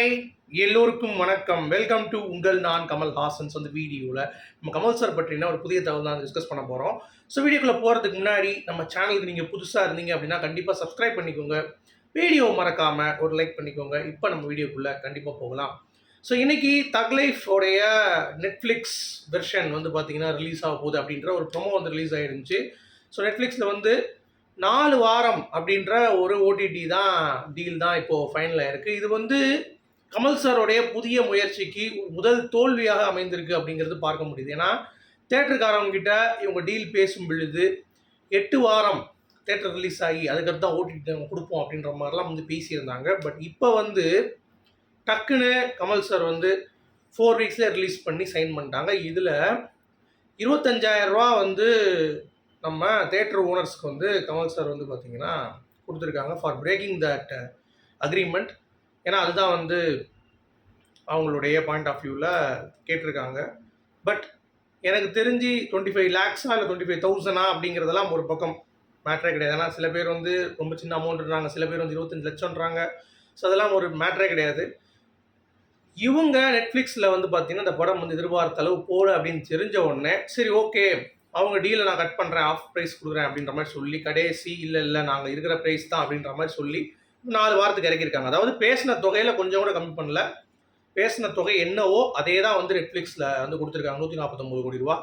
Hi, எல்லோருக்கும் வணக்கம். Welcome to உங்கள் நான் கமல் ஹாசன்ஸ். வந்து வீடியோவில் நம்ம கமல் சார் பற்றின ஒரு புதிய தகவல் தான் டிஸ்கஸ் பண்ண போகிறோம். ஸோ வீடியோக்குள்ளே போகிறதுக்கு முன்னாடி நம்ம சேனலுக்கு நீங்கள் புதுசாக இருந்தீங்க அப்படின்னா கண்டிப்பாக சப்ஸ்கிரைப் பண்ணிக்கோங்க. வீடியோ மறக்காமல் ஒரு லைக் பண்ணிக்கோங்க. இப்போ நம்ம வீடியோக்குள்ளே கண்டிப்பாக போகலாம். ஸோ இன்றைக்கி தக் லைஃப் உடைய நெட்ஃப்ளிக்ஸ் வெர்ஷன் வந்து பார்த்திங்கன்னா ரிலீஸ் ஆக போகுது அப்படின்ற ஒரு ப்ரொமோ வந்து ரிலீஸ் ஆகிருந்துச்சு. ஸோ நெட்ஃப்ளிக்ஸில் வந்து 4 வாரம் அப்படின்ற ஒரு ஓடிடி தான் டீல் தான் இப்போது ஃபைனலாக இருக்குது. இது வந்து கமல் சாரோடைய புதிய முயற்சிக்கு முதல் தோல்வியாக அமைந்திருக்கு அப்படிங்கிறது பார்க்க முடியுது. ஏன்னா தேட்டருக்காரவங்கிட்ட இவங்க டீல் பேசும் பொழுது 8 வாரம் தேட்டர் ரிலீஸ் ஆகி அதுக்கடுத்து தான் ஓடிடி கொடுப்போம் அப்படின்ற மாதிரிலாம் வந்து பேசியிருந்தாங்க. பட் இப்போ வந்து டக்குன்னு கமல் சார் வந்து 4 வீக்ஸில் ரிலீஸ் பண்ணி சைன் பண்ணிட்டாங்க. இதில் 25,000 ரூபா வந்து நம்ம தேட்டர் ஓனர்ஸ்க்கு வந்து கமல் சார் வந்து பார்த்திங்கன்னா கொடுத்துருக்காங்க ஃபார் பிரேக்கிங் தட் அக்ரிமெண்ட். ஏன்னா அதுதான் வந்து அவங்களுடைய பாயிண்ட் ஆஃப் வியூவில் கேட்டிருக்காங்க. பட் எனக்கு தெரிஞ்சு 25 lakhs இல்லை 25,000 அப்படிங்கிறதெல்லாம் ஒரு பக்கம் மேட்ரே கிடையாது. ஏன்னா சில பேர் வந்து ரொம்ப சின்ன அமௌண்ட்ன்றாங்க, சில பேர் வந்து 25 லட்சம்ன்றாங்க. ஸோ அதெல்லாம் ஒரு மேட்ரே கிடையாது. இவங்க நெட்ஃப்ளிக்ஸில் வந்து பார்த்திங்கன்னா இந்த படம் வந்து எதிர்பார்த்த அளவு போல அப்படின்னு தெரிஞ்ச உடனே சரி ஓகே அவங்க டீலை நான் கட் பண்ணுறேன், ஆஃப் ப்ரைஸ் கொடுக்குறேன் அப்படின்ற மாதிரி சொல்லி கடைசி இல்லை நாங்கள் இருக்கிற ப்ரைஸ் தான் அப்படின்ற மாதிரி சொல்லி 4 வாரத்துக்கு இறக்கியிருக்காங்க. அதாவது பேசின தொகையில் கொஞ்சம் கூட கம்மி பண்ணல. பேசின தொகை என்னவோ அதே தான் வந்து நெட்ஃப்ளிக்ஸில் வந்து கொடுத்துருக்காங்க, 149 கோடி ரூபா.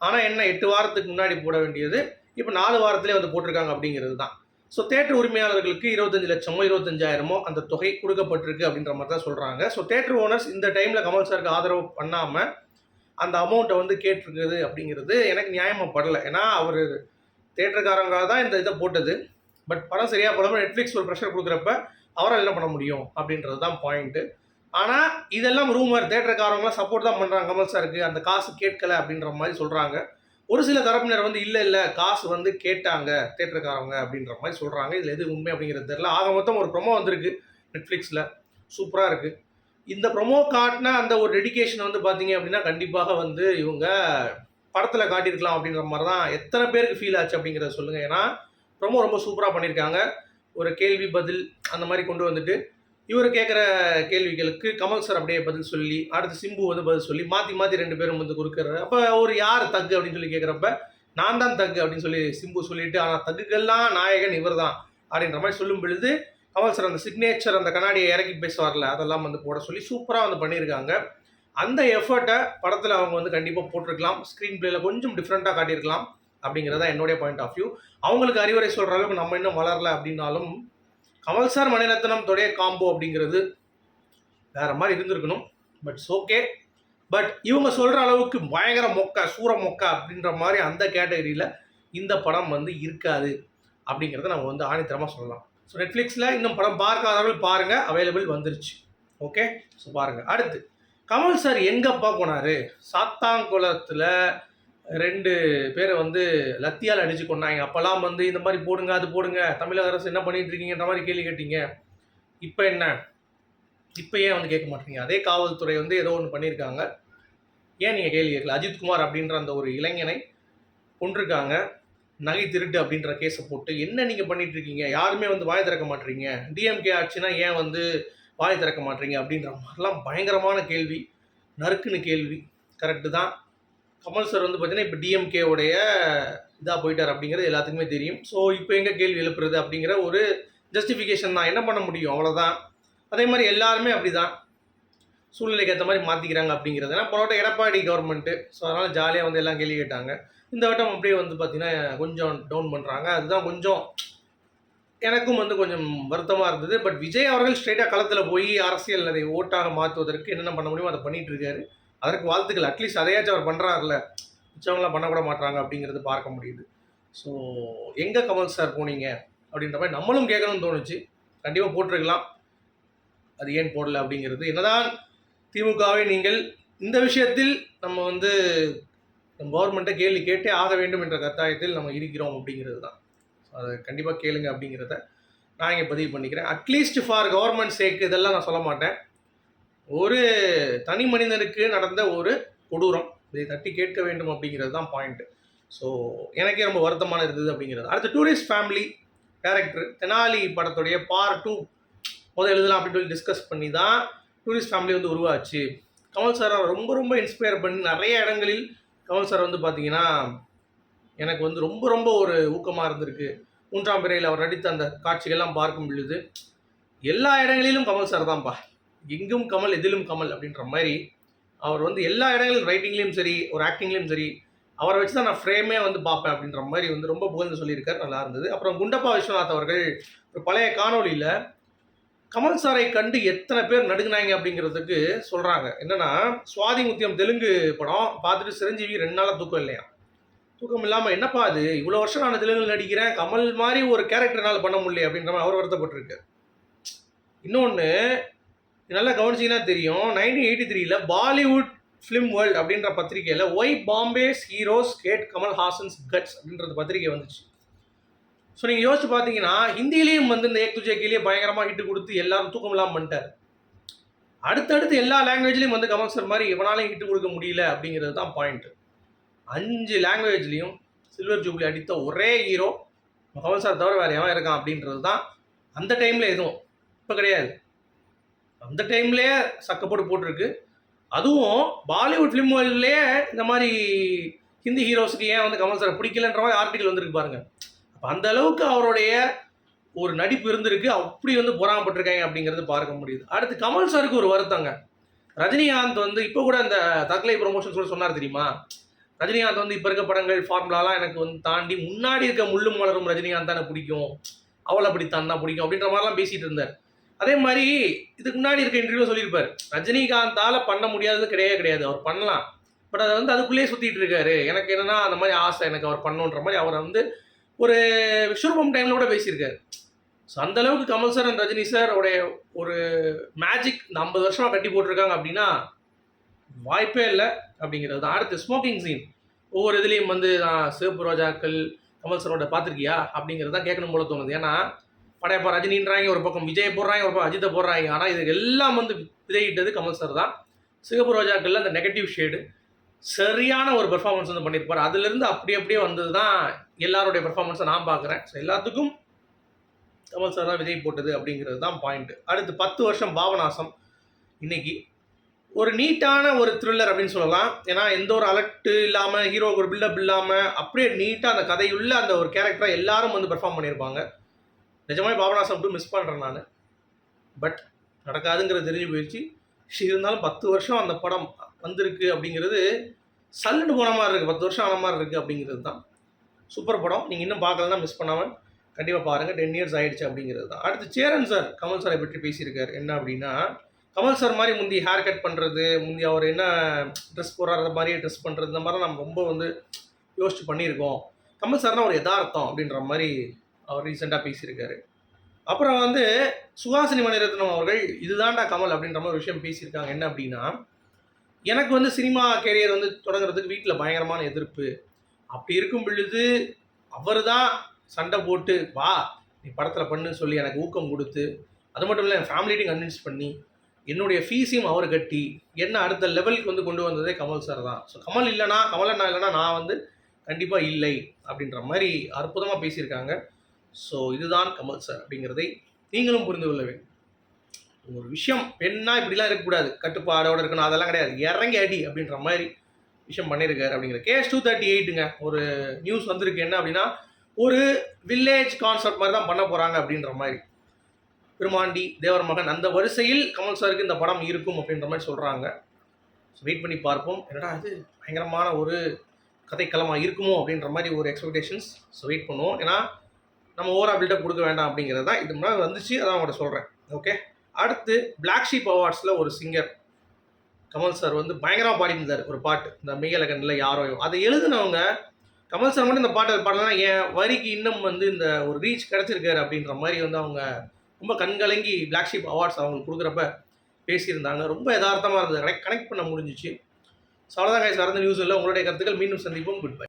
ஆனால் என்ன 8 வாரத்துக்கு முன்னாடி போட வேண்டியது இப்போ 4 வாரத்திலே வந்து போட்டிருக்காங்க அப்படிங்கிறது தான். ஸோ தேட்டர் உரிமையாளர்களுக்கு 25 லட்சமோ 25,000மோ அந்த தொகை கொடுக்கப்பட்டிருக்கு அப்படின்ற மாதிரி தான் சொல்கிறாங்க. ஸோ தேட்டர் ஓனர்ஸ் இந்த டைமில் கமல் சாருக்கு ஆதரவு பண்ணாமல் அந்த அமௌண்ட்டை வந்து கேட்டிருக்குது அப்படிங்கிறது எனக்கு நியாயமாக படலை. ஏன்னா அவர் தேட்டருக்காரங்க தான் இந்த இதை போட்டது. பட் படம் சரியாக போடாமல் நெட்ஃப்ளிக்ஸ் ஒரு ப்ரெஷர் கொடுக்குறப்ப அவரால் என்ன பண்ண முடியும் அப்படின்றது தான் பாயிண்ட்டு. ஆனால் இதெல்லாம் ரூமர், தேட்டருக்காரங்களாம் சப்போர்ட் தான் பண்ணுறாங்க கமல் சாருக்கு, அந்த காசு கேட்கலை அப்படின்ற மாதிரி சொல்கிறாங்க. ஒரு சில தரப்பினர் வந்து இல்லை காசு வந்து கேட்டாங்க தேட்டருக்காரங்க அப்படின்ற மாதிரி சொல்கிறாங்க. இதில் எது உண்மை அப்படிங்கிறது தெரியல. ஆக மொத்தம் ஒரு ப்ரொமோ வந்திருக்கு நெட்ஃப்ளிக்ஸில், சூப்பராக இருக்குது. இந்த ப்ரொமோ காட்டின அந்த ஒரு டெடிகேஷன் வந்து பார்த்தீங்க அப்படின்னா கண்டிப்பாக வந்து இவங்க படத்தில் காட்டியிருக்கலாம் அப்படின்ற மாதிரி தான் எத்தனை பேருக்கு ஃபீல் ஆச்சு அப்படிங்கிறத சொல்லுங்கள். ஏன்னா ப்ரொமோ ரொம்ப சூப்பராக பண்ணியிருக்காங்க. ஒரு கேள்வி பதில் அந்த மாதிரி கொண்டு வந்துட்டு இவர் கேட்குற கேள்விகளுக்கு கமல் சார் அப்படியே பதில் சொல்லி, அடுத்து சிம்பு வந்து பதில் சொல்லி மாற்றி 2 பேரும் வந்து கொடுக்குறாரு. அப்போ ஒரு யார் தக்கு அப்படின்னு சொல்லி கேட்குறப்ப நான் தான் தக்கு அப்படின்னு சொல்லி சிம்பு சொல்லிட்டு, ஆனால் தக்குக்கெல்லாம் நாயகன் இவர் தான் அப்படின்ற மாதிரி சொல்லும் பொழுது கமல் சார் அந்த சிக்னேச்சர் அந்த கண்ணாடியை இறக்கி பேசுவார்ல அதெல்லாம் வந்து போட சொல்லி சூப்பராக வந்து பண்ணியிருக்காங்க. அந்த எஃபர்ட்டை படத்தில் அவங்க வந்து கண்டிப்பாக போட்டிருக்கலாம். ஸ்க்ரீன் பிளேயில் கொஞ்சம் டிஃப்ரெண்ட்டாக காட்டியிருக்கலாம் அப்படிங்கிறத என்னுடைய பாயிண்ட் ஆஃப் வியூ. அவங்களுக்கு அறிவுரை சொல்கிற அளவுக்கு நம்ம இன்னும் வளரல அப்படின்னாலும் கமல் சார் மணிரத்னம் தொடைய காம்போ அப்படிங்கிறது வேறு மாதிரி இருந்திருக்கணும். But okay. பட் இவங்க சொல்கிற அளவுக்கு பயங்கர மொக்கா சூற மொக்கா அப்படின்ற மாதிரி அந்த கேட்டகரியில் இந்த படம் வந்து இருக்காது அப்படிங்கிறத நம்ம வந்து ஆணித்தரமாக சொல்லலாம். ஸோ நெட்ஃப்ளிக்ஸில் இன்னும் படம் பார்க்காதவர்கள் பாருங்கள், அவைலபிள் வந்துருச்சு. ஓகே, ஸோ பாருங்கள். அடுத்து கமல் சார் எங்கப்பா போனார்? சாத்தாங்குளத்தில் 2 பேரை வந்து லத்தியால் அடித்து கொண்டாங்க. அப்போல்லாம் வந்து இந்த மாதிரி போடுங்க அது போடுங்க, தமிழக அரசு என்ன பண்ணிகிட்டு இருக்கீங்கன்ற மாதிரி கேள்வி கேட்டீங்க. இப்போ என்ன? இப்போ ஏன் வந்து கேட்க மாட்டீங்க? அதே காவல்துறை வந்து ஏதோ ஒன்று பண்ணியிருக்காங்க, ஏன் நீங்கள் கேள்வி கேட்கல? அஜித்குமார் அப்படின்ற அந்த ஒரு இளைஞனை கொண்டிருக்காங்க, நகை திருட்டு அப்படின்ற கேஸை போட்டு. என்ன நீங்கள் பண்ணிட்டு இருக்கீங்க? யாருமே வந்து வாய் திறக்க மாட்டீங்க. டிஎம்கே ஆச்சுன்னா ஏன் வந்து வாய் திறக்க மாட்டீங்க அப்படின்ற மாதிரிலாம் பயங்கரமான கேள்வி, நறுக்குன்னு கேள்வி. கரெக்டு தான். கமல் சார் வந்து பார்த்தீங்கன்னா இப்போ டிஎம்கேவுடைய இதாக போயிட்டார் அப்படிங்கிறது எல்லாத்துக்குமே தெரியும். ஸோ இப்போ எங்கே கேள்வி எழுப்புறது அப்படிங்கிற ஒரு ஜஸ்டிஃபிகேஷன் தான். என்ன பண்ண முடியும்? அவ்வளோதான். அதே மாதிரி எல்லாருமே அப்படி தான் சூழ்நிலைக்கு ஏற்ற மாதிரி மாற்றிக்கிறாங்க அப்படிங்கிறது. ஏன்னா போராட்ட எடப்பாடி கவர்மெண்ட்டு, ஸோ அதனால் ஜாலியாக வந்து எல்லாம் கேள்வி கேட்டாங்க. இந்த வட்டம் அப்படியே வந்து பார்த்திங்கன்னா கொஞ்சம் டவுன் பண்ணுறாங்க. அதுதான் கொஞ்சம் எனக்கும் வந்து கொஞ்சம் வருத்தமாக இருந்தது. பட் விஜய் அவர்கள் ஸ்ட்ரெயிட்டாக களத்தில் போய் அரசியல் அதை ஓட்டாக மாற்றுவதற்கு என்னென்ன பண்ண முடியுமோ அதை பண்ணிகிட்டு இருக்காரு. அதற்கு வாழ்த்துக்கள். அட்லீஸ்ட் அதையாச்சும் அவர் பண்ணுறாருல, மிச்சவங்களாம் பண்ணக்கூட மாட்டுறாங்க அப்படிங்கிறது பார்க்க முடியுது. ஸோ எங்கே கமல் சார் போனீங்க அப்படின்ற மாதிரி நம்மளும் கேட்கணும்னு தோணுச்சு. கண்டிப்பாக போட்டிருக்கலாம், அது ஏன் போடல அப்படிங்கிறது. என்னதான் திமுகவை நீங்கள் இந்த விஷயத்தில் நம்ம வந்து கவர்மெண்ட்டை கேள்வி கேட்டே ஆக வேண்டும் என்ற கட்டாயத்தில் நம்ம இருக்கிறோம் அப்படிங்கிறது தான். அதை கண்டிப்பாக கேளுங்க அப்படிங்கிறத நான் இங்கே பதிவு பண்ணிக்கிறேன். அட்லீஸ்ட் ஃபார் கவர்மெண்ட் சேக்கு இதெல்லாம் நான் சொல்ல மாட்டேன். ஒரு தனி மனிதனுக்கு நடந்த ஒரு கொடூரம், இதை தட்டி கேட்க வேண்டும் அப்படிங்கிறது தான் பாயிண்ட்டு. ஸோ எனக்கே ரொம்ப வருத்தமான இருந்தது அப்படிங்கிறது. அடுத்து டூரிஸ்ட் ஃபேமிலி கேரக்டர் தெனாலி படத்துடைய பார்ட் 2 முதல் எழுதலாம் அப்படின்னு சொல்லி டிஸ்கஸ் பண்ணி தான் டூரிஸ்ட் ஃபேமிலி வந்து உருவாச்சு. கமல் சாரை ரொம்ப ரொம்ப இன்ஸ்பயர் பண்ணி நிறைய இடங்களில் கமல் சார் வந்து பார்த்தீங்கன்னா, எனக்கு வந்து ரொம்ப ரொம்ப ஒரு ஊக்கமாக இருந்திருக்கு. 3ஆம் பிறையில் அவர் நடித்த அந்த காட்சிகள்லாம் பார்க்கும் பொழுது, எல்லா இடங்களிலும் கமல் சார் தான்ப்பா. எங்கும் கமல், எதிலும் கமல் அப்படின்ற மாரி, அவர் வந்து எல்லா இடங்களிலும் ரைட்டிங்லேயும் சரி, ஒரு ஆக்டிங்லேயும் சரி, அவரை வச்சு தான் நான் ஃப்ரேமே வந்து பார்ப்பேன் அப்படின்ற மாரி வந்து ரொம்ப புகழ்ந்து சொல்லியிருக்காரு. நல்லா இருந்தது. அப்புறம் குண்டப்பா விஸ்வநாத் அவர்கள் ஒரு பழைய காணொளியில கமல் சாரை கண்டு எத்தனை பேர் நடுங்குனாங்க அப்படிங்கிறதுக்கு சொல்றாங்க. என்னன்னா, சுவாதி முத்தியம் தெலுங்கு படம் பார்த்துட்டு சிரஞ்சீவி 2 நாளா தூக்கம் இல்லையாம். தூக்கம் இல்லாம என்னப்பா அது இவ்வளோ வருஷம் நான் தெலுங்குல நடிக்கிறேன். கமல் மாரி ஒரு கேரக்டர் என்னால பண்ண முடியலையே அப்படின்ற மாரி அவர் வருத்தப்பட்டிருக்காரு. இன்னொன்னு நல்லா கவனிச்சீங்கன்னா தெரியும். 1983ல பாலிவுட் ஃபிலிம் வேர்ல்ட் அப்படின்ற பத்திரிகையில why Bombay's heroes hate Kamal Haasan's guts அப்படின்ற பத்திரிகை வந்துச்சு. ஸோ நீங்கள் யோசிச்சு பார்த்தீங்கன்னா, ஹிந்தியிலையும் வந்து இந்த ஏக் துஜே கேலியே பயங்கரமாக ஹிட் கொடுத்து எல்லாரும் தூக்கம் இல்லாமல் பண்ணிட்டார். அடுத்தடுத்து எல்லா லாங்குவேஜ்லையும் வந்து கமல் சார் மாதிரி எவனாலையும் ஹிட் கொடுக்க முடியல அப்படிங்கிறது தான் பாயிண்ட். 5 லாங்குவேஜ்லையும் சில்வர் ஜூப்ளி அடித்த ஒரே ஹீரோ கமல் சார் தவிர வேறு எவன் இருக்கான் அப்படின்றது தான் அந்த டைமில் எதுவும் இப்போ கிடையாது. அந்த டைம்லேயே சக்கப்போட்டு போட்டிருக்கு. அதுவும் பாலிவுட் ஃபிலிம் வேர்ல்ட்லேயே இந்த மாதிரி ஹிந்தி ஹீரோஸுக்கு ஏன் வந்து கமல் சார் பிடிக்கலன்ற மாதிரி ஆர்டிக்கல் வந்துருக்கு பாருங்கள். அப்போ அந்த அளவுக்கு அவருடைய ஒரு நடிப்பு இருந்திருக்கு. அப்படி வந்து பொறாமப்பட்டிருக்காங்க அப்படிங்கிறது பார்க்க முடியுது. அடுத்து கமல் சாருக்கு ஒரு வருத்தங்க. ரஜினிகாந்த் வந்து இப்போ கூட இந்த தக்லை ப்ரொமோஷன்ஸ் கூட சொன்னார் தெரியுமா? ரஜினிகாந்த் வந்து இப்போ இருக்க படங்கள் ஃபார்முலாலாம் எனக்கு வந்து தாண்டி முன்னாடி இருக்க முள்ளும் மலரும் ரஜினிகாந்த் தான் எனக்கு பிடிக்கும், அவளை பிடித்தான் தான் பிடிக்கும் அப்படின்ற மாதிரிலாம் பேசிகிட்டு இருந்தார். அதே மாதிரி இதுக்கு முன்னாடி இருக்க இன்டர்வியூ சொல்லியிருப்பார், ரஜினிகாந்தால் பண்ண முடியாதது கிடையவே கிடையாது, அவர் பண்ணலாம், பட் அதை வந்து அதுக்குள்ளேயே சுற்றிட்டு இருக்காரு, எனக்கு என்னென்னா அந்த மாதிரி ஆசை எனக்கு அவர் பண்ணணுன்ற மாதிரி அவரை வந்து ஒரு விஸ்வரூபம் டைமில் கூட பேசியிருக்காரு. ஸோ அந்தளவுக்கு Kamal sir and Rajini sir உடைய ஒரு மேஜிக் இந்த 50 வருஷமாக கட்டி போட்டிருக்காங்க அப்படின்னா வாய்ப்பே இல்லை அப்படிங்கிறது தான். அடுத்து ஸ்மோக்கிங் சீன் ஒவ்வொரு இதுலேயும் வந்து நான் சிவப்பு ரோஜாக்கள் கமல் சாரோட பார்த்துருக்கியா அப்படிங்கிறது தான் கேட்கணும் போல தோணுது. ஏன்னா படையப்பா ரஜினின்றாங்க, ஒரு பக்கம் விஜய் போடுறாங்க, ஒரு பக்கம் அஜித்தை போடுறாங்க. ஆனால் இது எல்லாம் வந்து விதையிட்டது கமல் சார் தான். சிவப்பு ரோஜாக்களில் அந்த நெகட்டிவ் ஷேடு சரியான ஒரு பெர்ஃபார்மன்ஸ் வந்து பண்ணியிருப்பார். அதுலேருந்து அப்படியே வந்தது தான் எல்லாருடைய பெர்ஃபார்மன்ஸை நான் பார்க்குறேன். ஸோ எல்லாத்துக்கும் கமல் சார் தான் விஜய் போட்டது அப்படிங்கிறது தான் பாயிண்ட். அடுத்து 10 வருஷம் பாபநாசம். இன்னைக்கு ஒரு நீட்டான ஒரு த்ரில்லர் அப்படின்னு சொல்லலாம். ஏன்னா எந்த ஒரு அலர்ட்டு இல்லாமல், ஹீரோவுக்கு ஒரு பில்டப் இல்லாமல், அப்படியே நீட்டாக அந்த கதையுள்ள அந்த ஒரு கேரக்டரை எல்லாரும் வந்து பெர்ஃபார்ம் பண்ணியிருப்பாங்க. நிஜமாவே பாபநாசம் 2 மிஸ் பண்ணுறேன் நான். பட் நடக்காதுங்கிறது தெரிஞ்சு போயிடுச்சு. இருந்தாலும் 10 வருஷம் அந்த படம் வந்திருக்கு அப்படிங்கிறது சல்லுன்னு போன மாதிரி இருக்குது. 10 வருஷம் ஆன மாதிரி இருக்குது அப்படிங்கிறது தான். சூப்பர் படம். நீங்கள் இன்னும் பார்க்கலன்னா மிஸ் பண்ணாமல் கண்டிப்பாக பாருங்கள். 10 இயர்ஸ் ஆகிடுச்சு அப்படிங்கிறது தான். அடுத்து சேரன் சார் கமல் சாரை பற்றி பேசியிருக்காரு. என்ன அப்படின்னா, கமல் சார் மாதிரி முந்தி ஹேர் கட் பண்ணுறது, முந்தி அவர் என்ன ட்ரெஸ் போடுற மாதிரியே ட்ரெஸ் பண்ணுறது, இந்த மாதிரிலாம் நம்ம ரொம்ப வந்து யோசிச்சு பண்ணியிருக்கோம். கமல் சார்னால் ஒரு யதார்த்தம் அப்படின்ற மாதிரி அவர் ரீசெண்டாக பேசியிருக்காரு. அப்புறம் வந்து சுஹாசினி மணிரத்னம் அவர்கள் இதுதான்டா கமல் அப்படின்ற மாதிரி ஒரு விஷயம் பேசியிருக்காங்க. என்ன அப்படின்னா, எனக்கு வந்து சினிமா கேரியர் வந்து தொடங்குறதுக்கு வீட்டில் பயங்கரமான எதிர்ப்பு. அப்படி இருக்கும் பொழுது அவர் தான் சண்டை போட்டு வா நீ படத்தில் பண்ணுன்னு சொல்லி எனக்கு ஊக்கம் கொடுத்து, அது மட்டும் இல்லை என் ஃபேமிலிட்டையும் கன்வின்ஸ் பண்ணி என்னுடைய ஃபீஸையும் அவர் கட்டி என்ன அடுத்த லெவலுக்கு வந்து கொண்டு வந்ததே கமல் சார் தான். ஸோ கமல் இல்லைனா, கமலண்ணா இல்லைனா நான் வந்து கண்டிப்பாக இல்லை அப்படின்ற மாதிரி அற்புதமாக பேசியிருக்காங்க. ஸோ இதுதான் கமல் சார் அப்படிங்கிறதை நீங்களும் புரிந்து கொள்ள வேண்டும். ஒரு விஷயம் பெண்ணா இப்படிலாம் இருக்கக்கூடாது, கட்டுப்பாடோடு இருக்கணும், அதெல்லாம் கிடையாது, இறங்கி அடி அப்படின்ற மாதிரி விஷயம் பண்ணியிருக்காரு அப்படிங்கிற. கேஸ் 238ங்க ஒரு நியூஸ் வந்திருக்கு. என்ன அப்படின்னா, ஒரு வில்லேஜ் கான்செப்ட் மாதிரி தான் பண்ண போகிறாங்க அப்படின்ற மாதிரி. பெருமாண்டி, தேவர் மகன் அந்த வரிசையில் கமல் சாருக்கு இந்த படம் இருக்கும் அப்படின்ற மாதிரி சொல்கிறாங்க. ஸோ வெயிட் பண்ணி பார்ப்போம். என்னடா அது பயங்கரமான ஒரு கதைக்களமாக இருக்குமோ அப்படின்ற மாதிரி ஒரு எக்ஸ்பெக்டேஷன்ஸ். ஸோ வெயிட் பண்ணுவோம். ஏன்னா நம்ம ஓவராக பில்டப் கொடுக்க வேண்டாம் அப்படிங்கிறது தான். இது முன்னாடி வந்துச்சு, அதான் அவங்கள்ட்ட சொல்கிறேன். ஓகே. அடுத்து பிளாக் ஷீப் அவார்ட்ஸில் ஒரு சிங்கர் கமல் சார் வந்து பயங்கரமாக பாடியிருந்தார் ஒரு பாட்டு, இந்த மெய்யழகனில் யாரோ. அதை எழுதுனவங்க கமல் சார் மட்டும் இந்த பாட்டை பாடலாம், என் வரிக்கு இன்னும் வந்து இந்த ஒரு ரீச் கிடச்சிருக்காரு அப்படின்ற மாதிரி வந்து அவங்க ரொம்ப கண்கலங்கி பிளாக் ஷீப் அவார்ட்ஸ் அவங்களுக்கு கொடுக்குறப்ப பேசியிருந்தாங்க. ரொம்ப யதார்த்தமாக இருந்தது, கனெக்ட் பண்ண முடிஞ்சிச்சு. ஸோ அவ்வளோதான் கைஸ், வேறு நியூஸ் இல்லை. உங்களுடைய கருத்துக்கள் மீண்டும் சந்திப்போம். Good bye.